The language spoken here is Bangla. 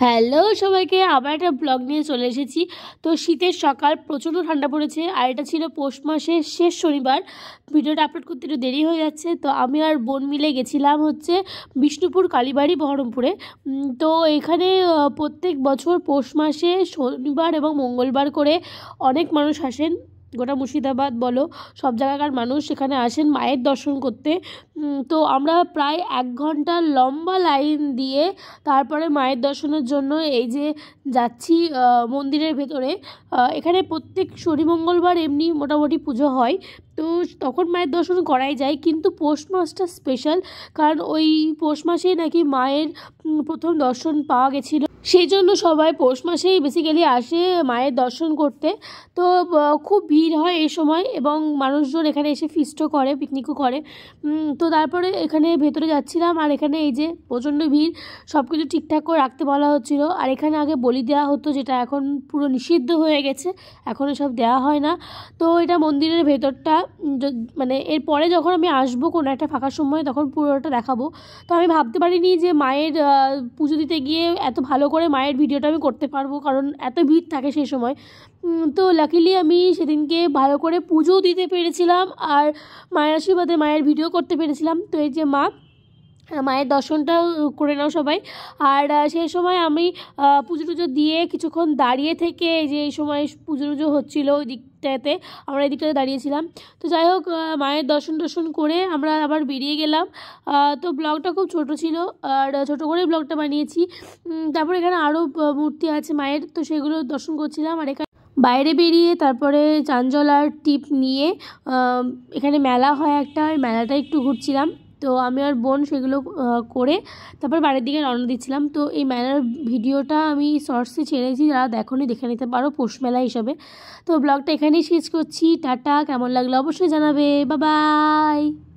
হ্যালো সবাইকে, আবার একটা ব্লগ নিয়ে চলে এসেছি। তো শীতের সকাল, প্রচণ্ড ঠান্ডা পড়েছে, আর এটা ছিল পৌষ মাসের শেষ শনিবার। ভিডিওটা আপলোড করতে একটু দেরি হয়ে যাচ্ছে। তো আমি আর বোন মিলে গেছিলাম হচ্ছে বিষ্ণুপুর কালীবাড়ি বহরমপুরে। তো এখানে প্রত্যেক বছর পৌষ মাসে শনিবার এবং মঙ্গলবার করে অনেক মানুষ আসেন। গোটা মুর্শিদাবাদ বলো, সব জায়গাকার মানুষ সেখানে আসেন মায়ের দর্শন করতে। তো আমরা প্রায় 1 ঘন্টা লম্বা লাইন দিয়ে তারপরে মায়ের দর্শনের জন্য এই যে যাচ্ছি মন্দিরের ভেতরে। এখানে প্রত্যেক শনি মঙ্গলবার এমনি মোটামুটি পুজো হয়, তো তখন মায়ের দর্শন করাই যায়। কিন্তু পৌষ মাসটা স্পেশাল, কারণ ওই পৌষ মাসেই নাকি মায়ের প্রথম দর্শন পাওয়া গেছিলো। সেই জন্য সবাই পৌষ মাসেই বেসিক্যালি আসে মায়ের দর্শন করতে। তো খুব ভিড় হয় এই সময়, এবং মানুষজন এখানে এসে ফিস্টও করে, পিকনিকও করে। তো তারপরে এখানে ভেতরে যাচ্ছিলাম, আর এখানে এই যে প্রচণ্ড ভিড়, সব কিছু ঠিকঠাক করে রাখতে বলা হচ্ছিলো। আর এখানে আগে বলি দেওয়া হতো, যেটা এখন পুরো নিষিদ্ধ হয়ে গেছে, এখন এসব দেওয়া হয় না। তো এটা মন্দিরের ভেতরটা, মানে এরপরে যখন আমি আসবো কোনো একটা ফাঁকা সময় তখন পুরোটা দেখাবো। তো আমি ভাবতে পারিনি যে মায়ের পুজো দিতে গিয়ে এত ভালো করে মায়ের ভিডিওটা আমি করতে পারবো, কারণ এত ভিড় থাকে সেই সময়। তো লাকিলি আমি সেদিনকে ভালো করে পুজোও দিতে পেরেছিলাম, আর মায়ের আশীর্বাদে মায়ের ভিডিও করতে পেরেছিলাম। তো এই যে মায়ের দর্শনটাও করে নাও সবাই। আর সেই সময় আমি পুজো টুজো দিয়ে কিছুক্ষণ দাঁড়িয়ে থেকে, যে এই সময় পুজো টুজো হচ্ছিলো ওই দিকটাতে, আমরা এই দিকটাতে দাঁড়িয়েছিলাম। তো যাই হোক, মায়ের দর্শন করে আমরা আবার বেরিয়ে গেলাম। তো ব্লগটা খুব ছোট ছিল, আর ছোটো করেই ব্লগটা বানিয়েছি। তারপর এখানে আরও মূর্তি আছে মায়ের, তো সেগুলো দর্শন করছিলাম। আর এখানে বাইরে বেরিয়ে তারপরে চাঞ্জল আর টিপ নিয়ে এখানে মেলা হয় একটা, ওই মেলাটা একটু ঘুরছিলাম। তো আমি আর বোন সেগুলো করে তারপর বাড়ির দিকে রওনা দিচ্ছিলাম। তো এই মেলার ভিডিওটা আমি শর্টসে ছেড়েছি, যারা দেখোনি দেখে নিতে পারো, পৌষ মেলা হিসাবে। তো ব্লগটা এখানেই শেষ করছি। টাটা, কেমন লাগলো অবশ্যই জানাবে। Bye bye.